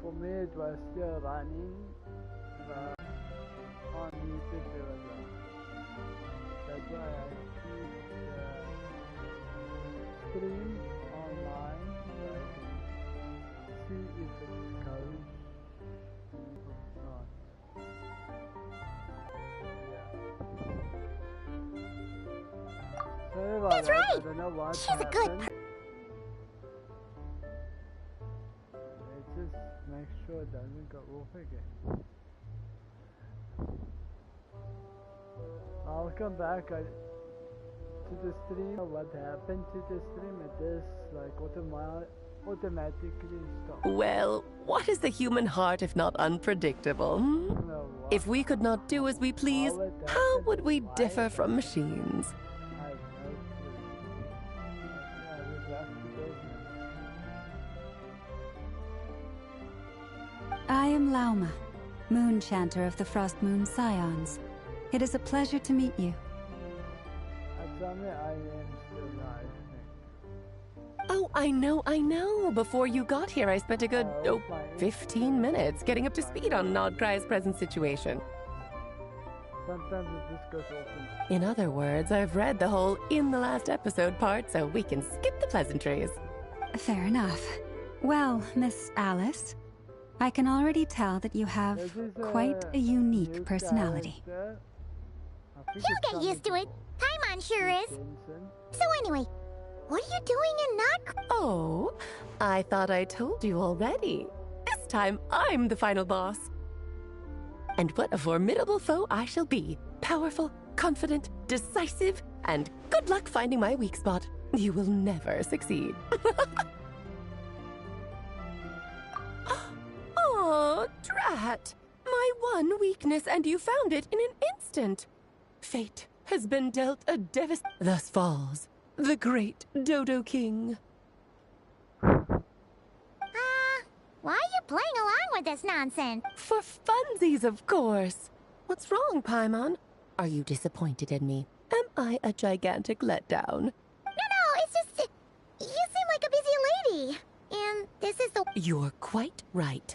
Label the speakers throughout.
Speaker 1: for me it was still running, but on YouTube there was a. That's why I keep the stream online so I can see if it goes or not. Yeah. Sorry about
Speaker 2: That's
Speaker 1: that.
Speaker 2: right.
Speaker 1: I don't know what
Speaker 2: She's a good
Speaker 1: happened. Just make sure it doesn't go off again. I'll come back to the stream. What happened to the stream? It is like automatically stop.
Speaker 3: Well, what is the human heart if not unpredictable?
Speaker 1: No,
Speaker 3: If we could not do as we please, how would we differ from machines?
Speaker 1: I have no clue. Yeah, we've left the business.
Speaker 4: I am Lauma, Moon Chanter of the Frost Moon Scions. It is a pleasure to meet you.
Speaker 1: Actually, I am still live.
Speaker 3: Oh, I know. Before you got here, I spent a good, 15 minutes getting up to speed on Nodcry's present situation.
Speaker 1: Sometimes it just goes off.
Speaker 3: In other words, I've read the whole in the last episode part, so we can skip the pleasantries.
Speaker 4: Fair enough. Well, Miss Alice, I can already tell that you have quite a unique personality.
Speaker 2: She'll get used to it. Paimon sure is. So anyway, what are you doing in Nodcry?
Speaker 3: Oh, I thought I told you already. This time, I'm the final boss. And what a formidable foe I shall be. Powerful, confident, decisive, and good luck finding my weak spot. You will never succeed. Oh, drat! My one weakness, and you found it in an instant. Fate has been dealt a Thus falls the great Dodo King.
Speaker 2: Why are you playing along with this nonsense?
Speaker 3: For funsies, of course. What's wrong, Paimon? Are you disappointed in me? Am I a gigantic letdown?
Speaker 2: No, it's just... You seem like a busy lady. And this is the...
Speaker 3: You're quite right.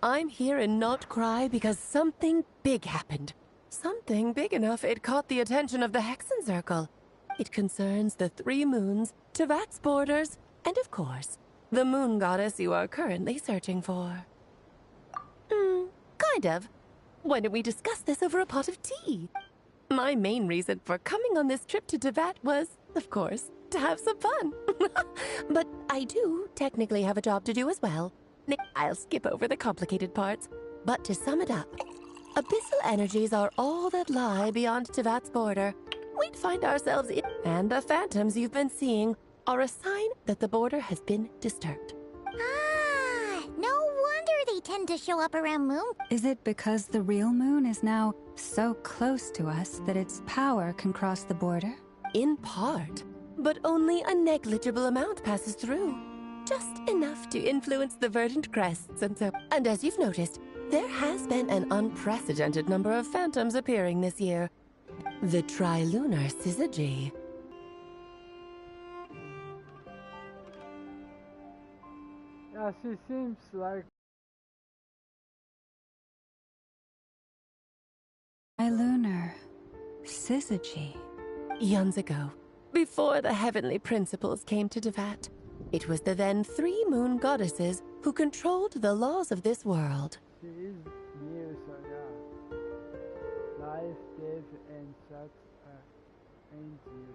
Speaker 3: I'm here in Nodcry because something big happened. Something big enough it caught the attention of the Hexen Circle. It concerns the 3 moons, Tevat's borders, and of course, the moon goddess you are currently searching for. Kind of. Why don't we discuss this over a pot of tea? My main reason for coming on this trip to Tevat was, of course, to have some fun. But I do technically have a job to do as well. I'll skip over the complicated parts, but to sum it up, abyssal energies are all that lie beyond Tevat's border. We'd find ourselves in, and the phantoms you've been seeing are a sign that the border has been disturbed.
Speaker 2: No wonder they tend to show up around Moon.
Speaker 4: Is it because the real moon is now so close to us that its power can cross the border?
Speaker 3: In part, but only a negligible amount passes through. Just enough to influence the verdant crests and so. And as you've noticed, there has been an unprecedented number of phantoms appearing this year. The trilunar syzygy.
Speaker 1: Yeah, she seems like...
Speaker 4: Lunar syzygy.
Speaker 3: Eons ago, before the heavenly principles came to Tevat, it was the then 3 moon goddesses who controlled the laws of this world.
Speaker 1: She is new, so yeah. Life, death, and such ain't you.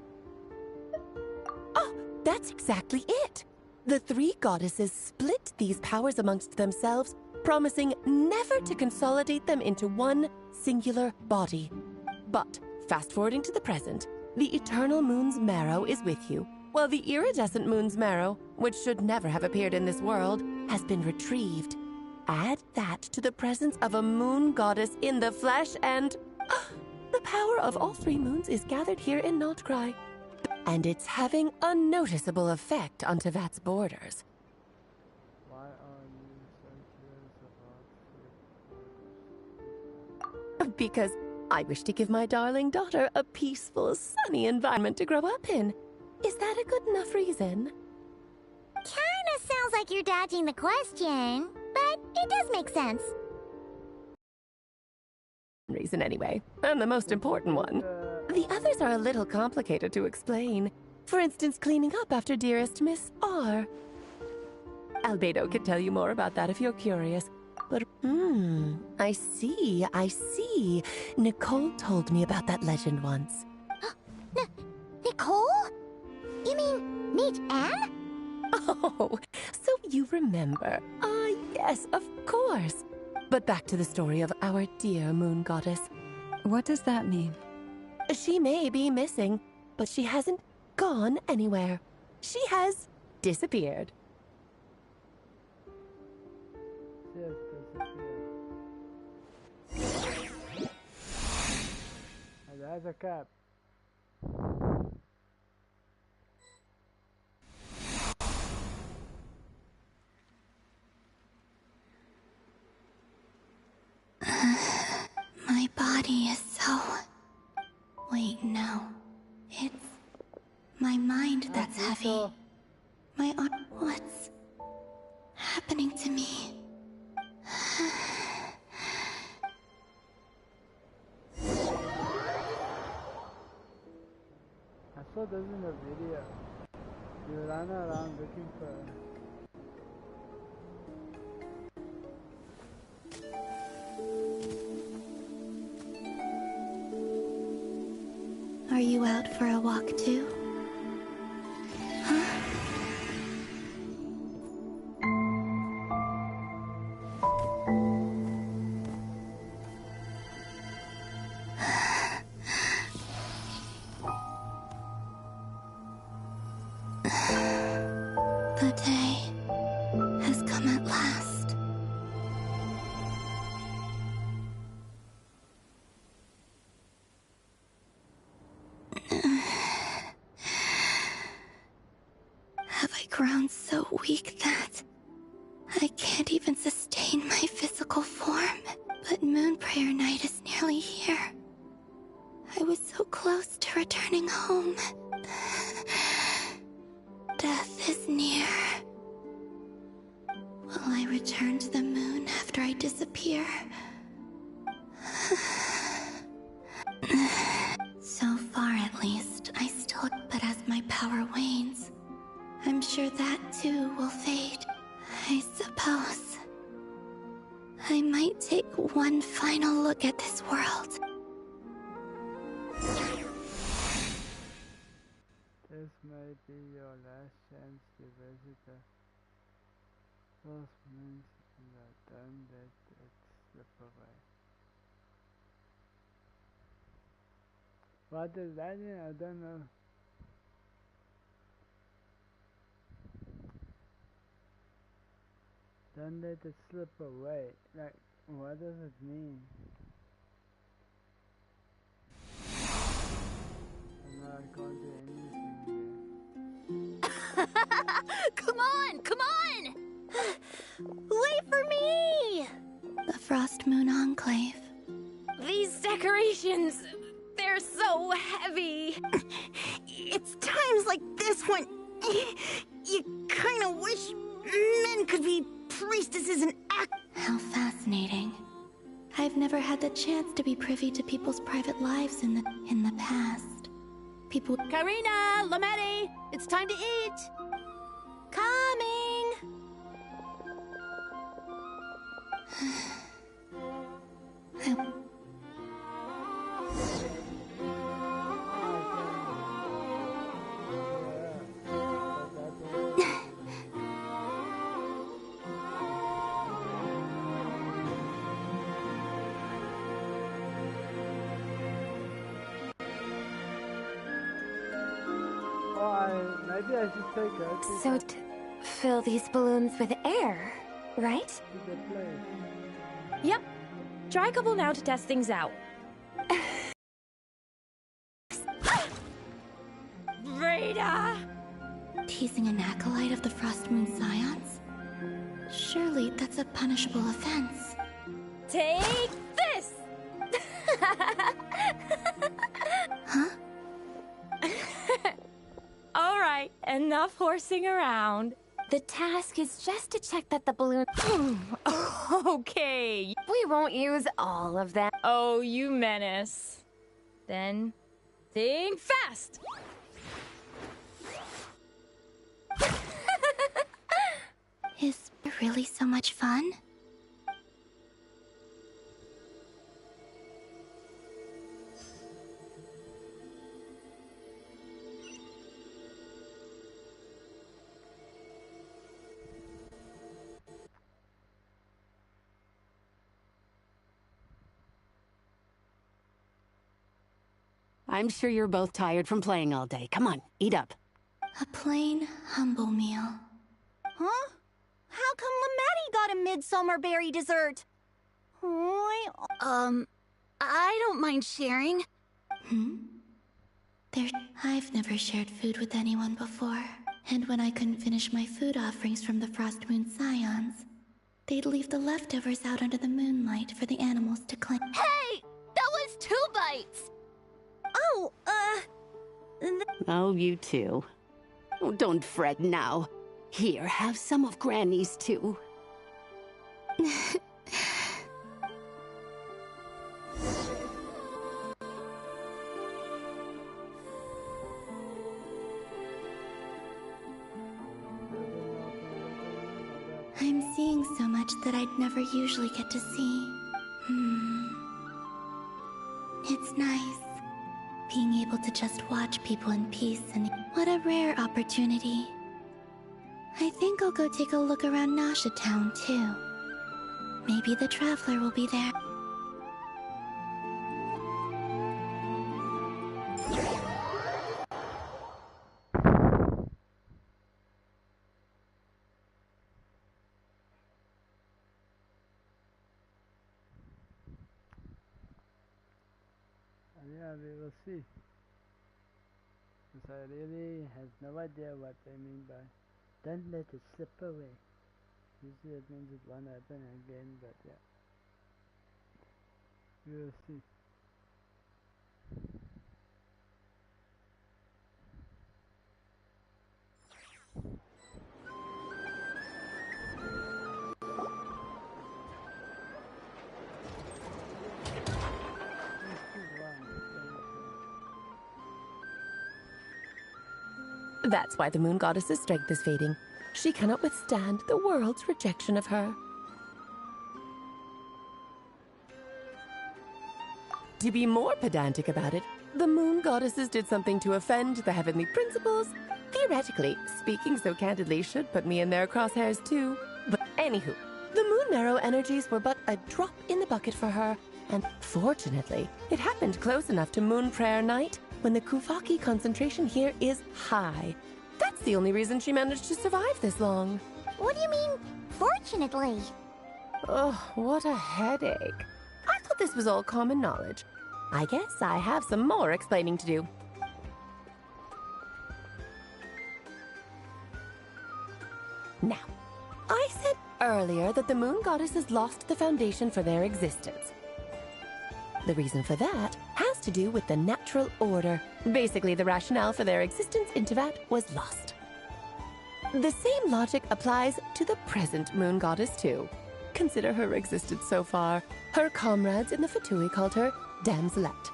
Speaker 3: Oh, that's exactly it. The 3 goddesses split these powers amongst themselves, promising never to consolidate them into one singular body. But, fast-forwarding to the present, the eternal moon's marrow is with you, while the iridescent moon's marrow, which should never have appeared in this world, has been retrieved. Add that to the presence of a moon goddess in the flesh and... the power of all 3 moons is gathered here in Nodcry. And it's having a noticeable effect on Tevat's borders.
Speaker 1: Why are you so curious about...
Speaker 3: Because I wish to give my darling daughter a peaceful, sunny environment to grow up in. Is that a good enough reason?
Speaker 2: Kinda sounds like you're dodging the question, but It does make sense.
Speaker 3: Reason anyway, and the most important one. The others are a little complicated to explain. For instance, cleaning up after dearest Miss R. Albedo could tell you more about that if you're curious. But, I see. Nicole told me about that legend once.
Speaker 2: Nicole? You mean meet Anne?
Speaker 3: Oh, so you remember. Ah, yes, of course. But back to the story of our dear moon goddess.
Speaker 4: What does that mean?
Speaker 3: She may be missing, but she hasn't gone anywhere. She has disappeared.
Speaker 1: Yes, disappeared. That's a cap.
Speaker 2: My body is so... Wait, no. It's my mind that's heavy. My arm... What's happening to me?
Speaker 1: I saw this in the video. You ran around looking for...
Speaker 2: Are you out for a walk too? Huh? The day has come at last. Have I grown so weak that I can't even sustain my physical form? But Moon Prayer Night is nearly here. I was so close to returning home. Death is near. Will I return to the moon after I disappear? So far, at least, I still... But as my power wanes, I'm sure that too will fade. I suppose I might take one final look at this world.
Speaker 1: This may be your last chance to visit the lost moons and don't let it slip away. What does that mean? I don't know. Don't let it slip away. Like, what does it mean? I'm not going to do anything here.
Speaker 2: Come on! Wait for me! The Frost Moon Enclave.
Speaker 5: These decorations, they're so heavy.
Speaker 6: It's times like this when you kind of wish men could be priestesses and act.
Speaker 2: How fascinating. I've never had the chance to be privy to people's private lives in the past. People...
Speaker 5: Karina, Lametti, it's time to eat.
Speaker 2: Coming!
Speaker 1: Maybe I should take her to
Speaker 5: So to fill these balloons with air, right?
Speaker 1: the place.
Speaker 5: Yep. Try a couple now to test things out. Rita!
Speaker 2: Teasing an acolyte of the Frost Moon Scions? Surely that's a punishable offense.
Speaker 5: Take this!
Speaker 2: Huh?
Speaker 5: All right, enough horsing around. The task is just to check that the balloon...
Speaker 7: Okay.
Speaker 5: We won't use all of them.
Speaker 7: Oh, you menace. Then, think fast!
Speaker 2: Is it really so much fun?
Speaker 8: I'm sure you're both tired from playing all day. Come on, eat up.
Speaker 2: A plain, humble meal.
Speaker 6: Huh? How come Lamatti got a midsummer berry dessert? I don't mind sharing.
Speaker 2: I've never shared food with anyone before. And when I couldn't finish my food offerings from the Frost Moon Scions, they'd leave the leftovers out under the moonlight for the animals to claim.
Speaker 5: Hey! That was 2 bites!
Speaker 6: Oh,
Speaker 8: Oh, you too. Oh, don't fret now. Here, have some of Granny's too.
Speaker 2: I'm seeing so much that I'd never usually get to see. It's nice, being able to just watch people in peace, and what a rare opportunity. I think I'll go take a look around Nasha Town, too. Maybe the Traveler will be there.
Speaker 1: Yeah, we will see. Because I really have no idea what they mean by don't let it slip away. Usually it means it won't happen again, but yeah. We will see.
Speaker 3: That's why the moon goddess's strength is fading. She cannot withstand the world's rejection of her. To be more pedantic about it, the moon goddesses did something to offend the heavenly principles. Theoretically, speaking so candidly should put me in their crosshairs too. But anywho, the moon marrow energies were but a drop in the bucket for her, and fortunately, it happened close enough to moon prayer night when the Kuvaki concentration here is high. That's the only reason she managed to survive this long.
Speaker 6: what do you mean, fortunately?
Speaker 3: Oh, what a headache. I thought this was all common knowledge. I guess I have some more explaining to do. Now, I said earlier that the moon goddesses lost the foundation for their existence. The reason for that has to do with the natural order. Basically, the rationale for their existence in Tevat was lost. The same logic applies to the present moon goddess too. Consider her existence so far. Her comrades in the Fatui called her Damselette.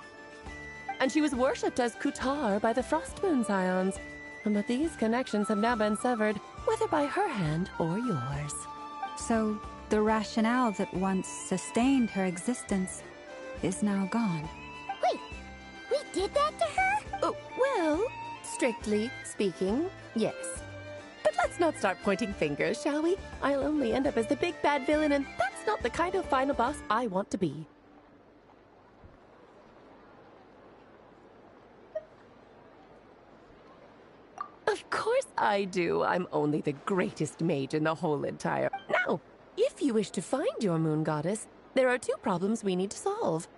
Speaker 3: And she was worshipped as Kutar by the Frost Moon Scions. But these connections have now been severed, whether by her hand or yours.
Speaker 4: So, the rationale that once sustained her existence is now gone.
Speaker 6: Wait, we did that to her?
Speaker 3: Oh, well, strictly speaking, yes. But let's not start pointing fingers, shall we? I'll only end up as the big bad villain, and that's not the kind of final boss I want to be. Of course I do. I'm only the greatest mage in the whole entire... Now, if you wish to find your moon goddess, there are 2 problems we need to solve.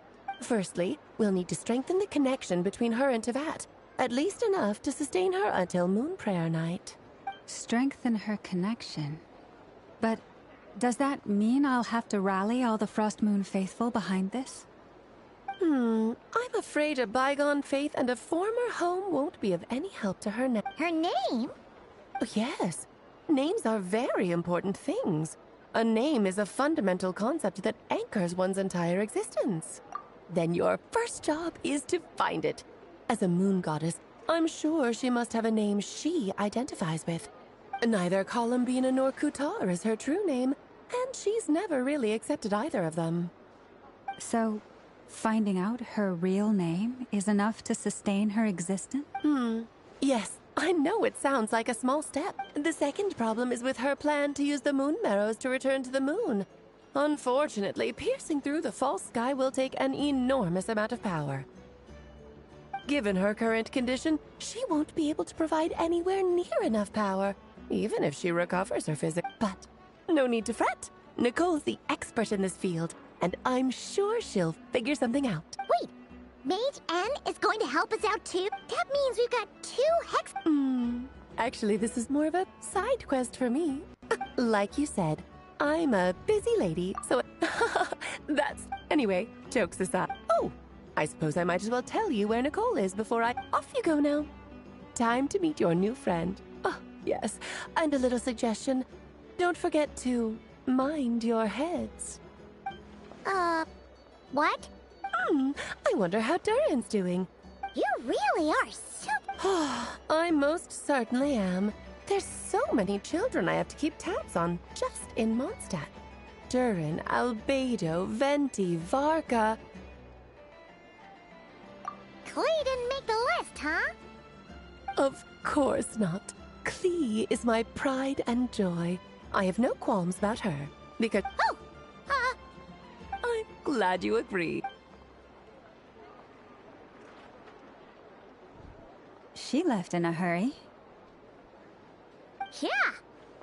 Speaker 3: Firstly, we'll need to strengthen the connection between her and Tevat, at least enough to sustain her until moon prayer night.
Speaker 4: Strengthen her connection. But does that mean I'll have to rally all the Frost Moon faithful behind this?
Speaker 3: I'm afraid a bygone faith and a former home won't be of any help to her now.
Speaker 6: Her name?
Speaker 3: Oh, yes. Names are very important things. A name is a fundamental concept that anchors one's entire existence. Then your first job is to find it. As a moon goddess, I'm sure she must have a name she identifies with. Neither Columbina nor Kutar is her true name, and she's never really accepted either of them.
Speaker 4: So, finding out her real name is enough to sustain her existence?
Speaker 3: Yes, I know it sounds like a small step. The second problem is with her plan to use the moon marrows to return to the moon. Unfortunately, piercing through the false sky will take an enormous amount of power. Given her current condition, she won't be able to provide anywhere near enough power, even if she recovers her physics. But no need to fret. Nicole's the expert in this field, and I'm sure she'll figure something out.
Speaker 9: Wait, Mage N is going to help us out too? That means we've got 2 hex...
Speaker 3: Actually, this is more of a side quest for me. Like you said, I'm a busy lady, so... That's... Anyway, jokes aside. Oh, I suppose I might as well tell you where Nicole is before I... Off you go now. Time to meet your new friend. Oh, yes, and a little suggestion. Don't forget to mind your heads.
Speaker 9: What?
Speaker 3: I wonder how Durin's doing.
Speaker 9: You really are so...
Speaker 3: I most certainly am. There's so many children I have to keep tabs on just in Mondstadt. Durin, Albedo, Venti, Varka...
Speaker 9: Klee didn't make the list, huh?
Speaker 3: Of course not. Klee is my pride and joy. I have no qualms about her, because...
Speaker 9: Oh!
Speaker 3: I'm glad you agree.
Speaker 4: She left in a hurry.
Speaker 9: Yeah!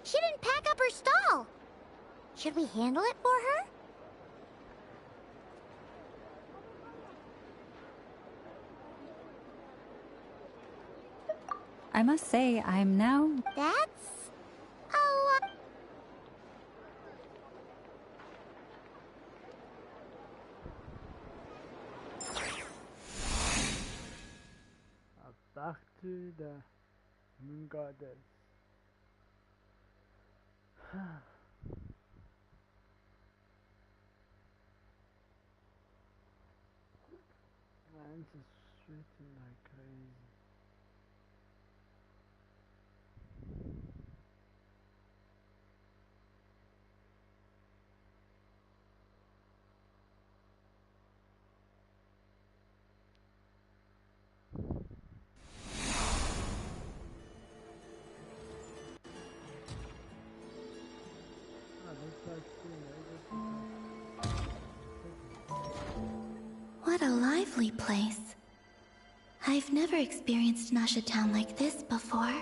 Speaker 9: She didn't pack up her stall! Should we handle it for her?
Speaker 4: I must say, I'm now...
Speaker 9: That's... a lot...
Speaker 1: Back to the moon goddess. Mine's is sweating like crazy.
Speaker 2: What a lively place. I've never experienced Nasha Town like this before.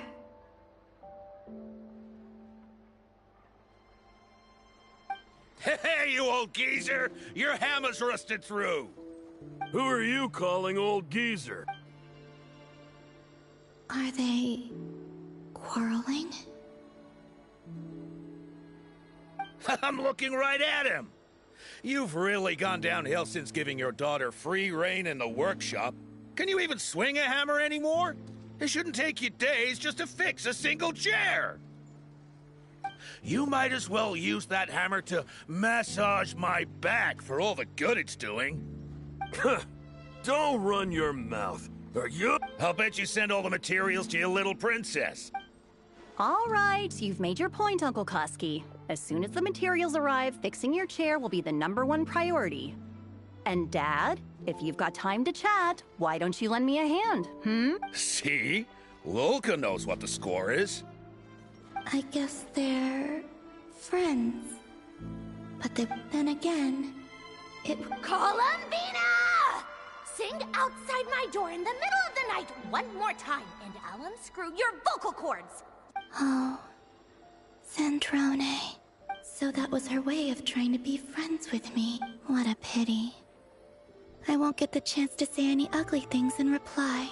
Speaker 10: Hey, you old geezer! Your hammer's rusted through!
Speaker 11: Who are you calling old geezer?
Speaker 2: Are they... quarreling?
Speaker 10: I'm looking right at him! You've really gone downhill since giving your daughter free rein in the workshop. Can you even swing a hammer anymore? It shouldn't take you days just to fix a single chair! You might as well use that hammer to massage my back for all the good it's doing.
Speaker 11: Don't run your mouth, or you...
Speaker 10: I'll bet you send all the materials to your little princess.
Speaker 12: All right, you've made your point, Uncle Koski. As soon as the materials arrive, fixing your chair will be the #1 priority. And Dad, if you've got time to chat, why don't you lend me a hand,
Speaker 10: See? Lolka knows what the score is.
Speaker 2: I guess they're... friends. But then again, it...
Speaker 9: Columbina! Sing outside my door in the middle of the night one more time, and I'll unscrew your vocal cords!
Speaker 2: Oh... Sandrone. So that was her way of trying to be friends with me. What a pity. I won't get the chance to say any ugly things in reply.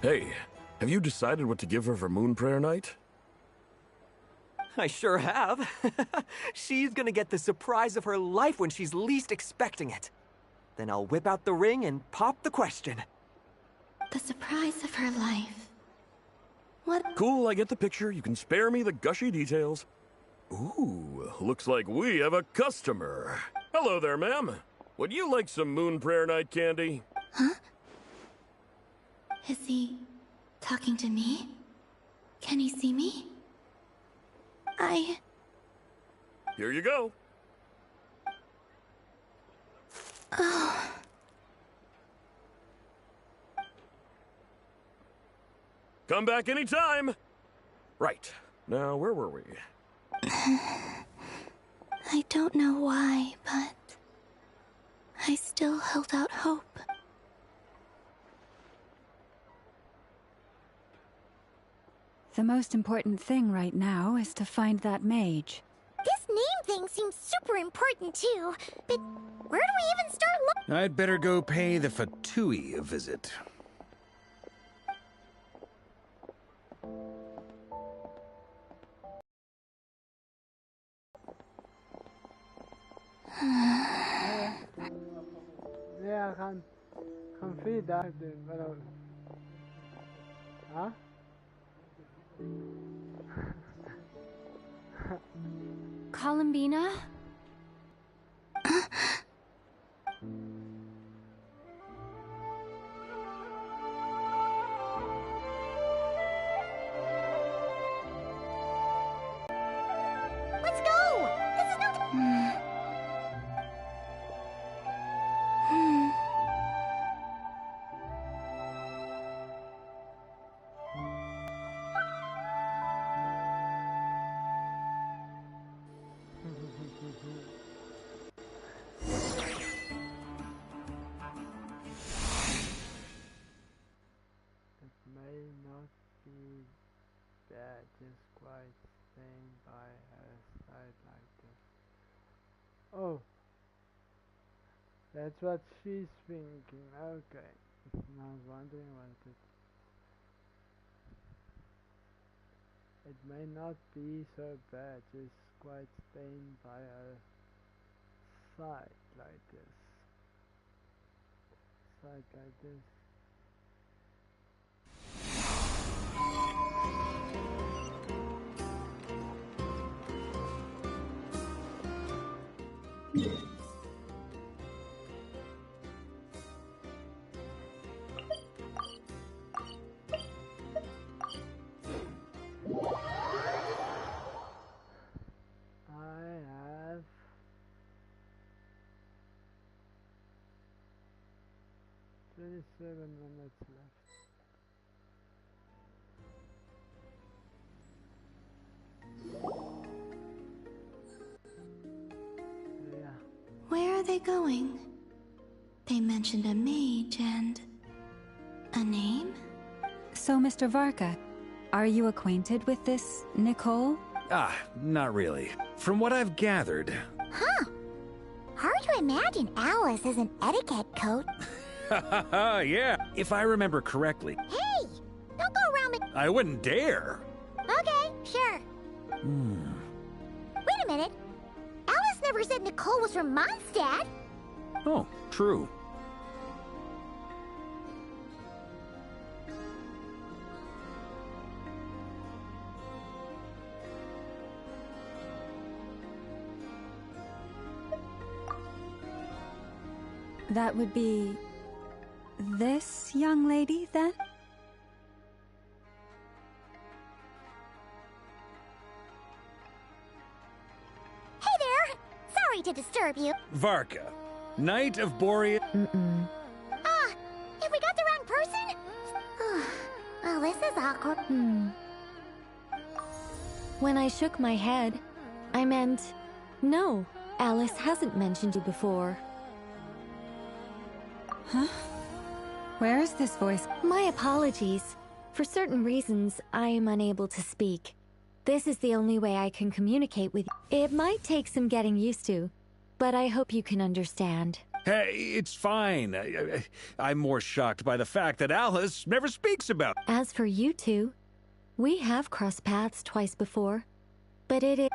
Speaker 11: Hey, have you decided what to give her for Moon Prayer Night?
Speaker 13: I sure have. She's gonna get the surprise of her life when she's least expecting it. Then I'll whip out the ring and pop the question.
Speaker 2: The surprise of her life. What?
Speaker 11: Cool, I get the picture. You can spare me the gushy details. Ooh, looks like we have a customer. Hello there, ma'am. Would you like some Moon Prayer Night candy?
Speaker 2: Huh? Is he talking to me? Can he see me?
Speaker 11: Here you go.
Speaker 2: Oh.
Speaker 11: Come back anytime. Right. Now, where were we?
Speaker 2: I don't know why, but I still held out hope.
Speaker 4: The most important thing right now is to find that mage.
Speaker 9: This name thing seems super important too, but where do we even start looking?
Speaker 14: I'd better go pay the Fatui a visit.
Speaker 1: Ja, gaan 4 dagen doen, waarom? Huh?
Speaker 4: Columbina?
Speaker 9: Let's go! This is no
Speaker 1: It may not be bad, just quite staying by her side like this. Oh, that's what she's thinking. Okay, I was wondering what it. It may not be so bad, just quite staying by her side like this. Side like this. I have 27 minutes left. Yeah.
Speaker 2: Where are they going? They mentioned a mage and a name?
Speaker 4: So, Mr. Varka, are you acquainted with this Nicole?
Speaker 14: Ah, not really. From what I've gathered.
Speaker 9: Huh. Hard to imagine Alice as an etiquette coach.
Speaker 14: Yeah, if I remember correctly.
Speaker 9: Hey! Don't go around me.
Speaker 14: I wouldn't dare.
Speaker 9: Okay, sure. Wait a minute. Alice never said Nicole was from Mondstadt.
Speaker 14: Oh, true.
Speaker 4: That would be this young lady, then?
Speaker 9: Hey there! Sorry to disturb you.
Speaker 14: Varka, Knight of Boreas.
Speaker 9: Ah, have we got the wrong person? Well, this is awkward.
Speaker 5: When I shook my head, I meant, no, Alice hasn't mentioned you before.
Speaker 4: Huh? Where is this voice?
Speaker 5: My apologies. For certain reasons, I am unable to speak. This is the only way I can communicate with you. It might take some getting used to, but I hope you can understand.
Speaker 14: Hey, it's fine. I'm more shocked by the fact that Alice never speaks about.
Speaker 5: As for you two, we have crossed paths twice before. but it is...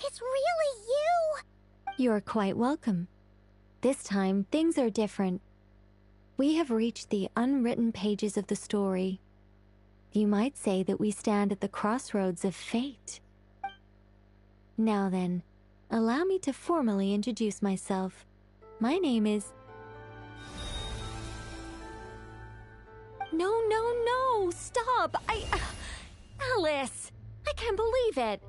Speaker 9: It's really you!
Speaker 5: You're quite welcome. This time, things are different. We have reached the unwritten pages of the story. You might say that we stand at the crossroads of fate. Now then, allow me to formally introduce myself. My name is... No, stop! Alice! I can't believe it!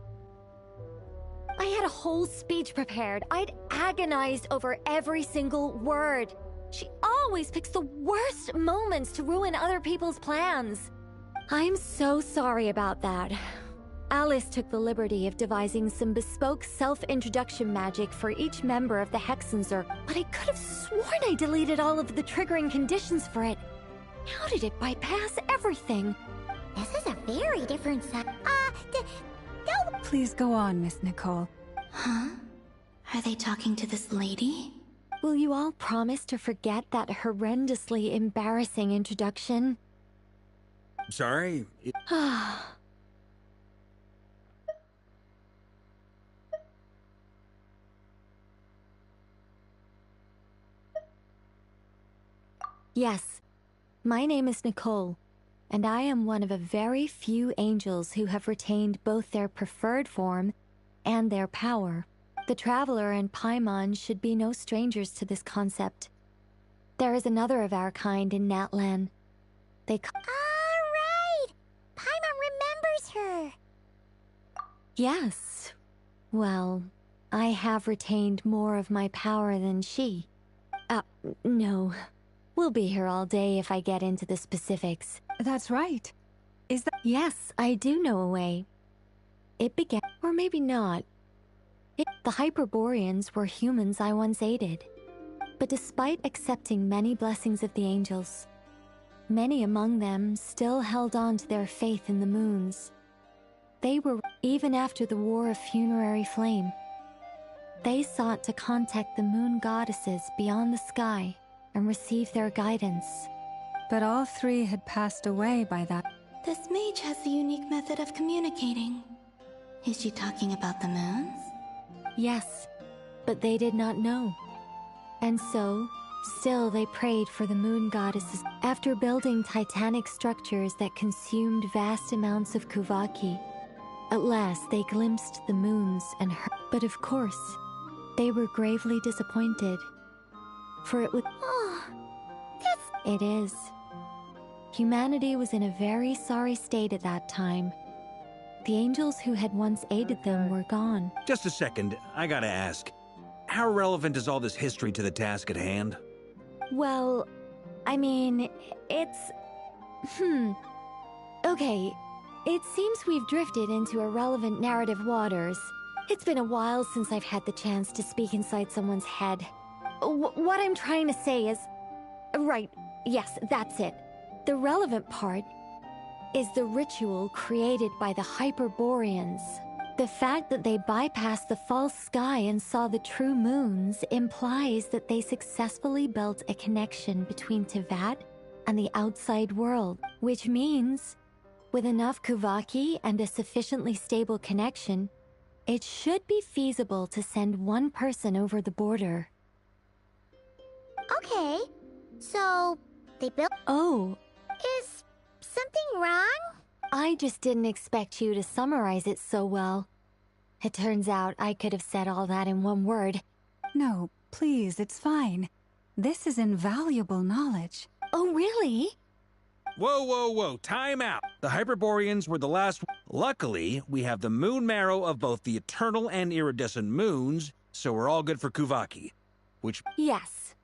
Speaker 5: I had a whole speech prepared. I'd agonized over every single word. She always picks the worst moments to ruin other people's plans. I'm so sorry about that. Alice took the liberty of devising some bespoke self-introduction magic for each member of the Hexenzer, but I could have sworn I deleted all of the triggering conditions for it. How did it bypass everything?
Speaker 9: This is a very different set. No!
Speaker 4: Please go on, Miss Nicole.
Speaker 2: Huh? Are they talking to this lady?
Speaker 5: Will you all promise to forget that horrendously embarrassing introduction?
Speaker 14: Sorry?
Speaker 5: Yes, my name is Nicole, and I am one of a very few angels who have retained both their preferred form and their power. The Traveler and Paimon should be no strangers to this concept. There is another of our kind in Natlan. They call...
Speaker 9: Alright! Paimon remembers her!
Speaker 5: Yes. Well, I have retained more of my power than she. No. We'll be here all day if I get into the specifics.
Speaker 4: That's right. Is that...
Speaker 5: Yes, I do know a way. It began... Or maybe not. The Hyperboreans were humans I once aided. But despite accepting many blessings of the angels, many among them still held on to their faith in the moons. They were, even after the War of Funerary Flame, they sought to contact the moon goddesses beyond the sky and receive their guidance.
Speaker 4: But all three had passed away by that.
Speaker 2: This mage has a unique method of communicating. Is she talking about the moons?
Speaker 5: Yes, but they did not know. And so, still they prayed for the moon goddesses. After building titanic structures that consumed vast amounts of Kuvaki, at last they glimpsed the moons and her. But of course, they were gravely disappointed. For it would... It is. Humanity was in a very sorry state at that time. The angels who had once aided them were gone.
Speaker 14: Just a second, I gotta ask. How relevant is all this history to the task at hand?
Speaker 5: Well, I mean, it's... Okay, it seems we've drifted into irrelevant narrative waters. It's been a while since I've had the chance to speak inside someone's head. What I'm trying to say is... Right, yes, that's it. The relevant part is the ritual created by the Hyperboreans. The fact that they bypassed the false sky and saw the true moons implies that they successfully built a connection between Tevat and the outside world, which means, with enough Kuvaki and a sufficiently stable connection, it should be feasible to send one person over the border.
Speaker 9: Okay, so they built...
Speaker 5: Oh.
Speaker 9: Is something wrong?
Speaker 5: I just didn't expect you to summarize it so well. It turns out I could have said all that in one word.
Speaker 4: No, please, it's fine. This is invaluable knowledge.
Speaker 5: Oh, really?
Speaker 14: Whoa, time out. The Hyperboreans were the last... Luckily, we have the moon marrow of both the eternal and iridescent moons, so we're all good for Kuvaki. Which...
Speaker 5: Yes.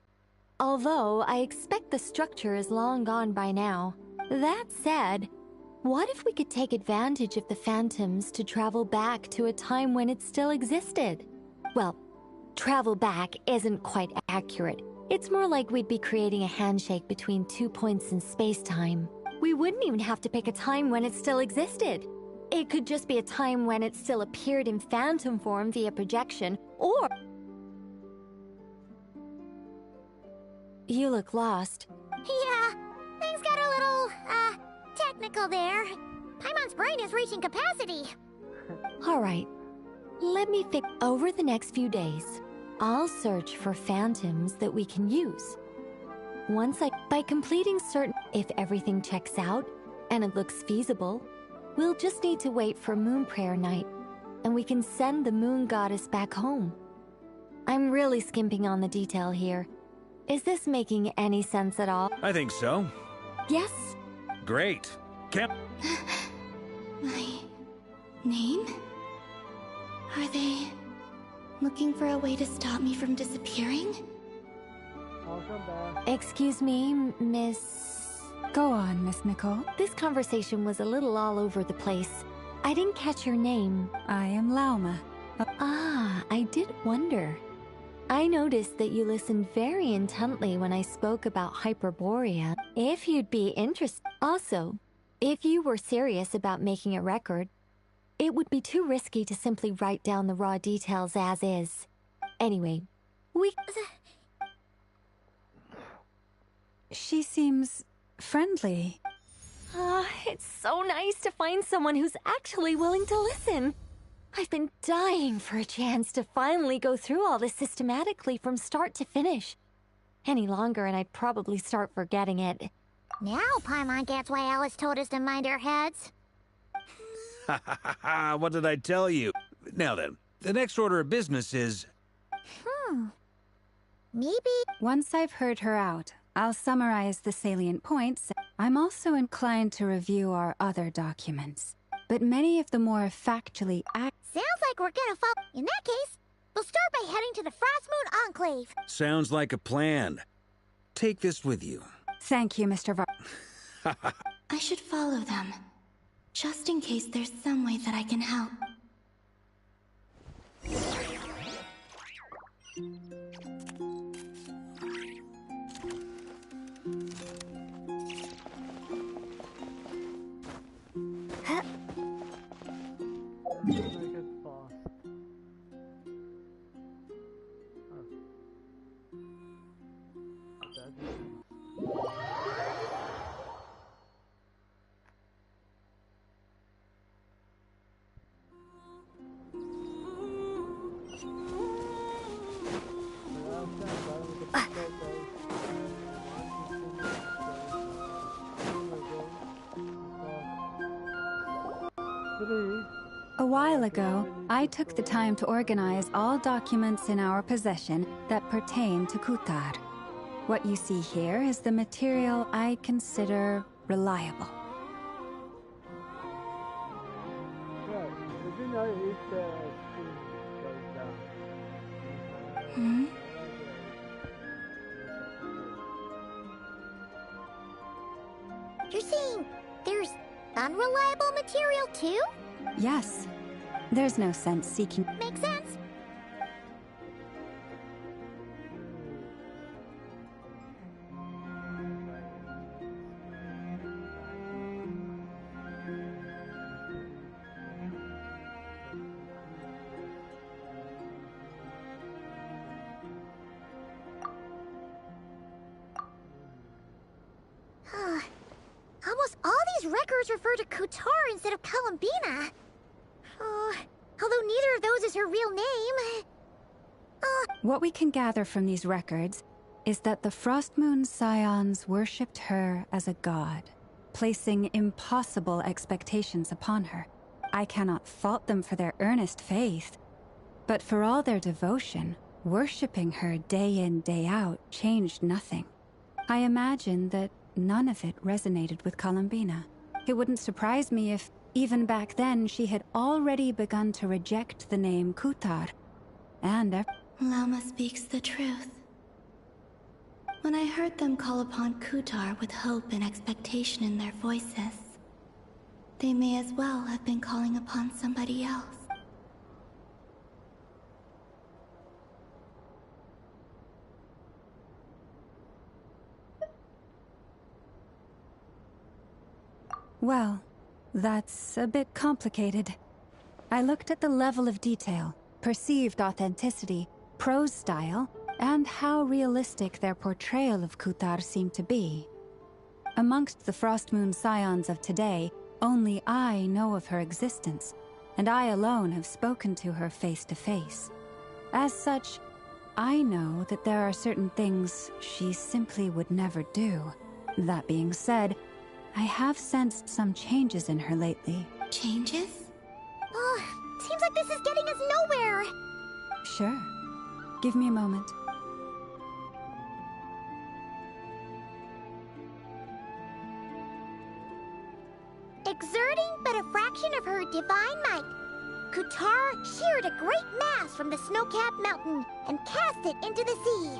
Speaker 5: Although, I expect the structure is long gone by now. That said, what if we could take advantage of the phantoms to travel back to a time when it still existed? Well, travel back isn't quite accurate. It's more like we'd be creating a handshake between 2 points in space-time. We wouldn't even have to pick a time when it still existed. It could just be a time when it still appeared in phantom form via projection, or... You look lost.
Speaker 9: Yeah, things got a little, technical there. Paimon's brain is reaching capacity.
Speaker 5: Alright, let me fix. Over the next few days, I'll search for phantoms that we can use. By completing certain. If everything checks out and it looks feasible, we'll just need to wait for Moon Prayer Night, and we can send the Moon Goddess back home. I'm really skimping on the detail here. Is this making any sense at all?
Speaker 14: I think so.
Speaker 5: Yes?
Speaker 14: Great.
Speaker 2: My name? Are they looking for a way to stop me from disappearing?
Speaker 5: Excuse me, Miss...
Speaker 4: Go on, Miss Nicole.
Speaker 5: This conversation was a little all over the place. I didn't catch your name.
Speaker 4: I am Lauma.
Speaker 5: Ah, I did wonder. I noticed that you listened very intently when I spoke about Hyperborea. If you'd be interested... Also, if you were serious about making a record, it would be too risky to simply write down the raw details as is. Anyway, we...
Speaker 4: She seems friendly.
Speaker 5: It's so nice to find someone who's actually willing to listen. I've been dying for a chance to finally go through all this systematically from start to finish. Any longer and I'd probably start forgetting it.
Speaker 9: Now Paimon gets why Alice told us to mind our heads.
Speaker 14: Ha ha ha ha, what did I tell you? Now then, the next order of business is...
Speaker 9: Maybe...
Speaker 4: Once I've heard her out, I'll summarize the salient points. I'm also inclined to review our other documents, but many of the more factually
Speaker 9: Sounds like we're gonna follow. In that case, we'll start by heading to the Frost Moon Enclave.
Speaker 14: Sounds like a plan. Take this with you.
Speaker 4: Thank you, Mr.
Speaker 2: I should follow them, just in case there's some way that I can help.
Speaker 4: A while ago, I took the time to organize all documents in our possession that pertain to Kutar. What you see here is the material I consider reliable.
Speaker 9: You're saying there's unreliable material too?
Speaker 4: Yes. There's no sense seeking...
Speaker 9: Makes sense. Almost all these records refer to Kutar instead of Columbina. Although neither of those is her real name.
Speaker 4: What we can gather from these records is that the Frost Moon Scions worshipped her as a god, placing impossible expectations upon her. I cannot fault them for their earnest faith, but for all their devotion, worshipping her day in, day out changed nothing. I imagine that none of it resonated with Columbina. It wouldn't surprise me if, even back then, she had already begun to reject the name Kutar. And
Speaker 2: Lauma speaks the truth. When I heard them call upon Kutar with hope and expectation in their voices, they may as well have been calling upon somebody else.
Speaker 4: well, that's a bit complicated. I looked at the level of detail, perceived authenticity, prose style, and how realistic their portrayal of Kutar seemed to be. Amongst the Frost Moon Scions of today, only I know of her existence, and I alone have spoken to her face to face. As such, I know that there are certain things she simply would never do. That being said, I have sensed some changes in her lately.
Speaker 9: Changes? Oh, seems like this is getting us nowhere.
Speaker 4: Sure. Give me a moment.
Speaker 9: Exerting but a fraction of her divine might, Kutar sheared a great mass from the snow-capped mountain and cast it into the sea,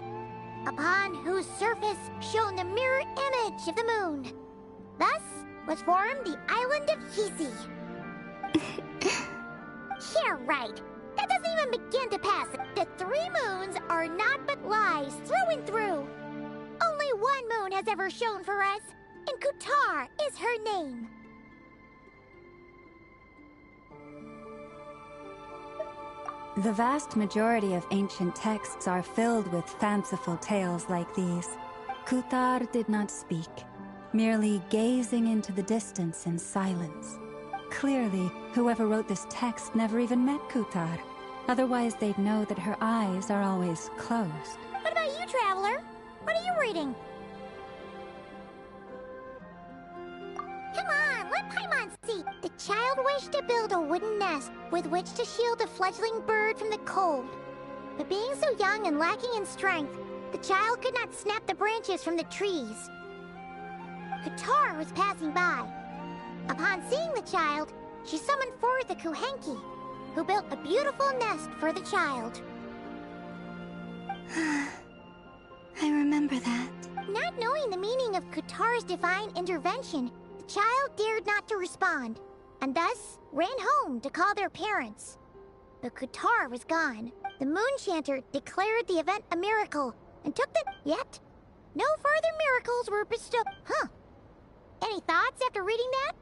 Speaker 9: upon whose surface shone the mirror image of the moon. Thus was formed the island of Hisi. Yeah, right. That doesn't even begin to pass. The 3 moons are not but lies through and through. Only one moon has ever shone for us, and Kutar is her name.
Speaker 4: The vast majority of ancient texts are filled with fanciful tales like these. Kutar did not speak, merely gazing into the distance in silence. Clearly, whoever wrote this text never even met Kutar. Otherwise, they'd know that her eyes are always closed.
Speaker 9: What about you, Traveler? What are you reading? Come on, let Paimon see. The child wished to build a wooden nest with which to shield a fledgling bird from the cold. But being so young and lacking in strength, the child could not snap the branches from the trees. Kutar was passing by. Upon seeing the child, she summoned forth a Kuhenki, who built a beautiful nest for the child.
Speaker 2: I remember that.
Speaker 9: Not knowing the meaning of Kutar's divine intervention, the child dared not to respond, and thus ran home to call their parents. But Kutar was gone. The moon chanter declared the event a miracle, and took the... Yet, no further miracles were bestowed. Huh. Any thoughts after reading that?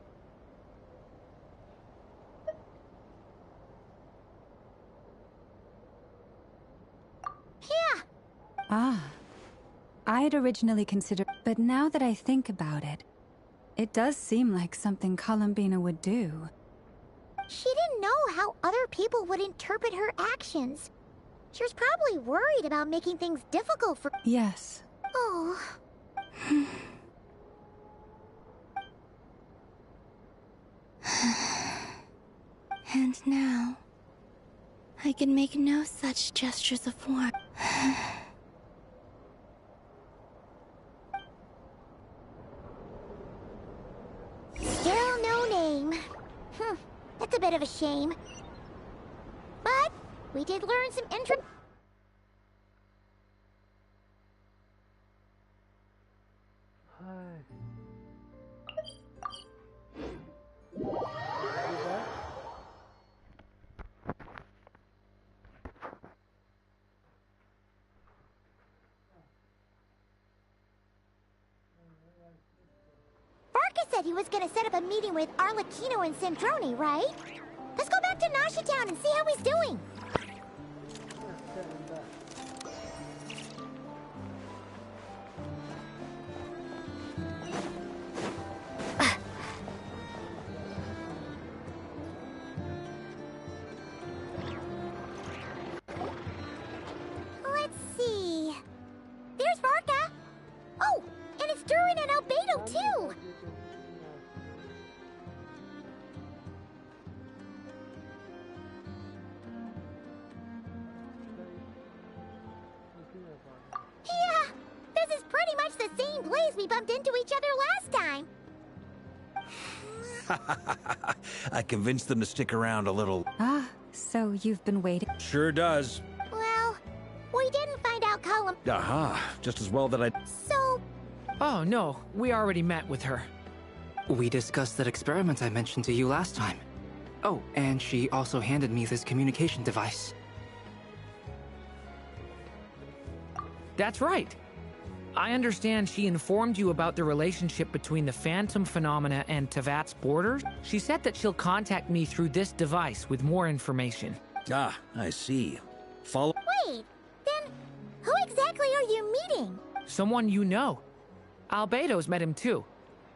Speaker 9: Yeah.
Speaker 4: Ah. I had originally considered... But now that I think about it, it does seem like something Columbina would do.
Speaker 9: She didn't know how other people would interpret her actions. She was probably worried about making things difficult for...
Speaker 4: Yes.
Speaker 9: Oh.
Speaker 2: And now, I can make no such gestures of warmth.
Speaker 9: Still no name. That's a bit of a shame. But we did learn some Varka said he was gonna set up a meeting with Arlecchino and Sandrone, right? Let's go back to Nashi Town and see how he's doing. Let's see. There's Varka. Oh, and it's Durin and Albedo too. Yeah, this is pretty much the same place we bumped into each other last time.
Speaker 14: I convinced them to stick around a little.
Speaker 4: Ah, so you've been waiting?
Speaker 14: Sure does.
Speaker 9: Well, we didn't find out Column.
Speaker 14: Aha, just as well that I...
Speaker 9: So...
Speaker 15: Oh, no, we already met with her.
Speaker 16: We discussed that experiment I mentioned to you last time. Oh, and she also handed me this communication device.
Speaker 15: That's right. I understand she informed you about the relationship between the Phantom phenomena and Tevat's borders. She said that she'll contact me through this device with more information.
Speaker 14: Ah, I see. Follow...
Speaker 9: Wait, then who exactly are you meeting?
Speaker 15: Someone you know. Albedo's met him too.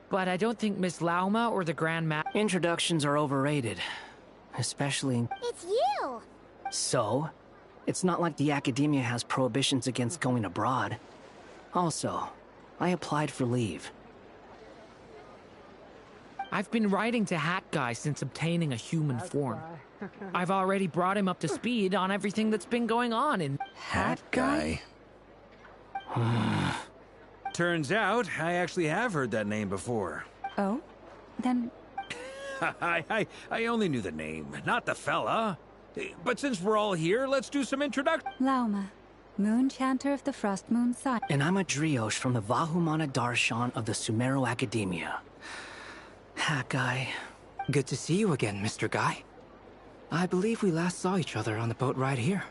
Speaker 15: But I don't think Miss Lauma or the Grand Ma...
Speaker 16: Introductions are overrated. especially...
Speaker 9: It's you!
Speaker 16: So? It's not like the academia has prohibitions against going abroad. Also, I applied for leave.
Speaker 15: I've been writing to Hat Guy since obtaining a human form. I've already brought him up to speed on everything that's been going on in...
Speaker 14: Hat Guy? Turns out, I actually have heard that name before.
Speaker 4: Oh? Then...
Speaker 14: I only knew the name, not the fella. But since we're all here, let's do some introduction.
Speaker 4: Lauma, Moon Chanter of the Frost Moon Side.
Speaker 16: And I'm a Drioche from the Vahumana Darshan of the Sumero Academia. Hat Guy. Good to see you again, Mr. Guy. I believe we last saw each other on the boat ride here.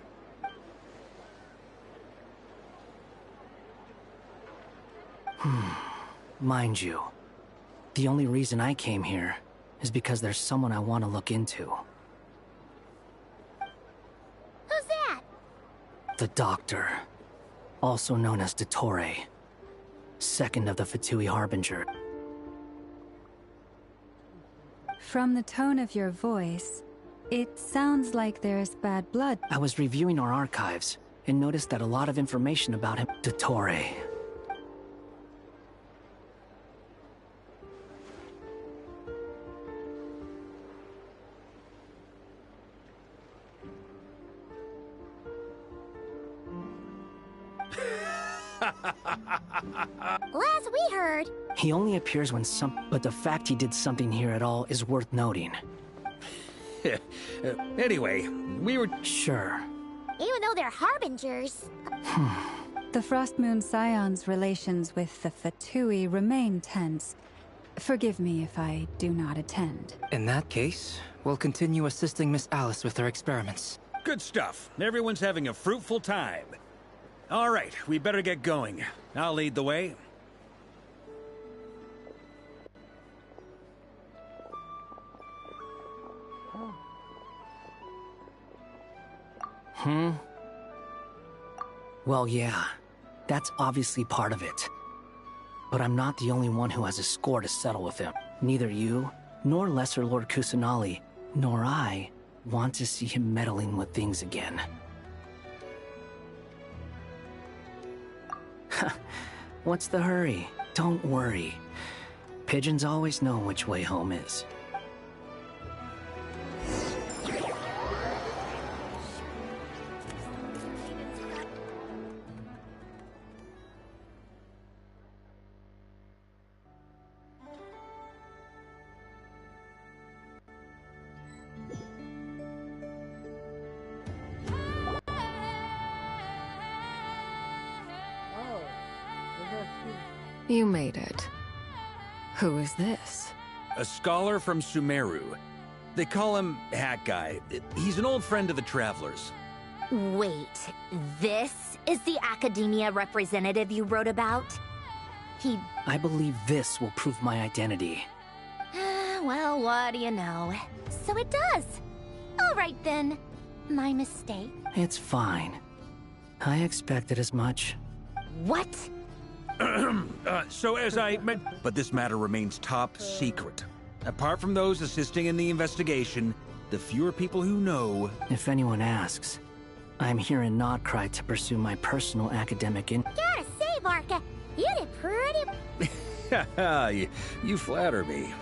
Speaker 16: Mind you, the only reason I came here is because there's someone I want to look into.
Speaker 9: Who's that?
Speaker 16: The Doctor, also known as Dottore, second of the Fatui Harbinger.
Speaker 4: From the tone of your voice, it sounds like there's bad blood.
Speaker 16: I was reviewing our archives and noticed that a lot of information about him... Dottore.
Speaker 9: Last we heard...
Speaker 16: He only appears when but the fact he did something here at all is worth noting.
Speaker 14: Anyway, we were...
Speaker 16: Sure.
Speaker 9: Even though they're harbingers...
Speaker 4: The Frost Moon Scion's relations with the Fatui remain tense. Forgive me if I do not attend.
Speaker 16: In that case, we'll continue assisting Miss Alice with her experiments.
Speaker 14: Good stuff. Everyone's having a fruitful time. All right, we better get going. I'll lead the way.
Speaker 16: Well, yeah. That's obviously part of it. But I'm not the only one who has a score to settle with him. Neither you, nor Lesser Lord Kusanali, nor I want to see him meddling with things again. What's the hurry? Don't worry. Pigeons always know which way home is.
Speaker 17: You made it. Who is this?
Speaker 14: A scholar from Sumeru. They call him Hat Guy. He's an old friend of the Travelers.
Speaker 9: Wait, this is the academia representative you wrote about?
Speaker 16: I believe this will prove my identity.
Speaker 9: Well, what do you know? So it does. All right then. My mistake.
Speaker 16: It's fine. I expected as much.
Speaker 9: What?
Speaker 14: So as I meant... But this matter remains top secret. Apart from those assisting in the investigation, the fewer people who know...
Speaker 16: If anyone asks, I'm here in Nodcry to pursue my personal academic
Speaker 9: Gotta say, Varka, you did pretty...
Speaker 14: you flatter me.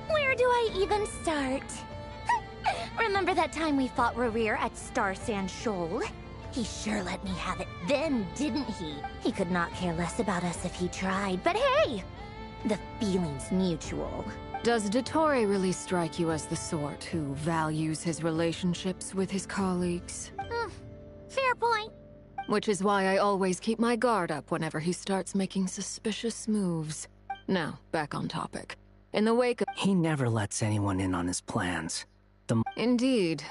Speaker 9: Where do I even start? Remember that time we fought Rerir at Star Sand Shoal? He sure let me have it then, didn't he? He could not care less about us if he tried, but hey! The feeling's mutual.
Speaker 17: Does Dottore really strike you as the sort who values his relationships with his colleagues?
Speaker 9: Fair point.
Speaker 17: Which is why I always keep my guard up whenever he starts making suspicious moves. Now, back on topic. In the wake of...
Speaker 16: He never lets anyone in on his plans.
Speaker 17: Indeed.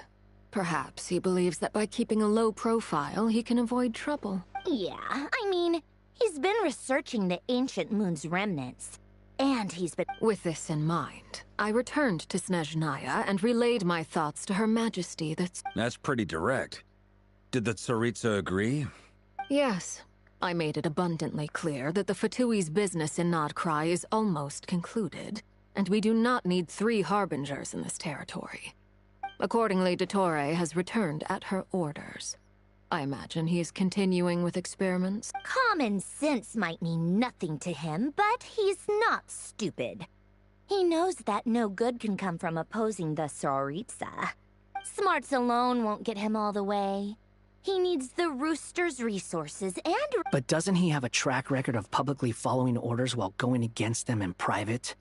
Speaker 17: Perhaps he believes that by keeping a low profile, he can avoid trouble.
Speaker 9: Yeah, I mean, he's been researching the ancient moon's remnants. And he's been...
Speaker 17: With this in mind, I returned to Snezhnaya and relayed my thoughts to Her Majesty. That's
Speaker 14: pretty direct. Did the Tsaritsa agree?
Speaker 17: Yes. I made it abundantly clear that the Fatui's business in Nodcry is almost concluded, and we do not need 3 harbingers in this territory. Accordingly, Dottore has returned at her orders. I imagine he is continuing with experiments.
Speaker 9: Common sense might mean nothing to him, but he's not stupid. He knows that no good can come from opposing the Tsaritsa. Smarts alone won't get him all the way. He needs the Rooster's resources and...
Speaker 16: But doesn't he have a track record of publicly following orders while going against them in private?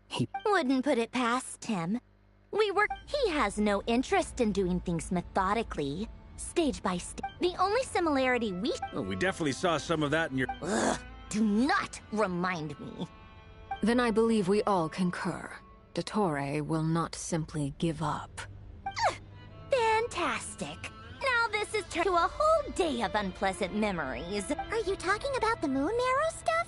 Speaker 16: He
Speaker 9: wouldn't put it past him. He has no interest in doing things methodically, stage by stage. The only similarity
Speaker 14: we definitely saw some of that in your...
Speaker 9: Ugh, do not remind me.
Speaker 17: Then I believe we all concur. Dottore will not simply give up.
Speaker 9: Fantastic. Now this is turned to a whole day of unpleasant memories. Are you talking about the moon marrow stuff?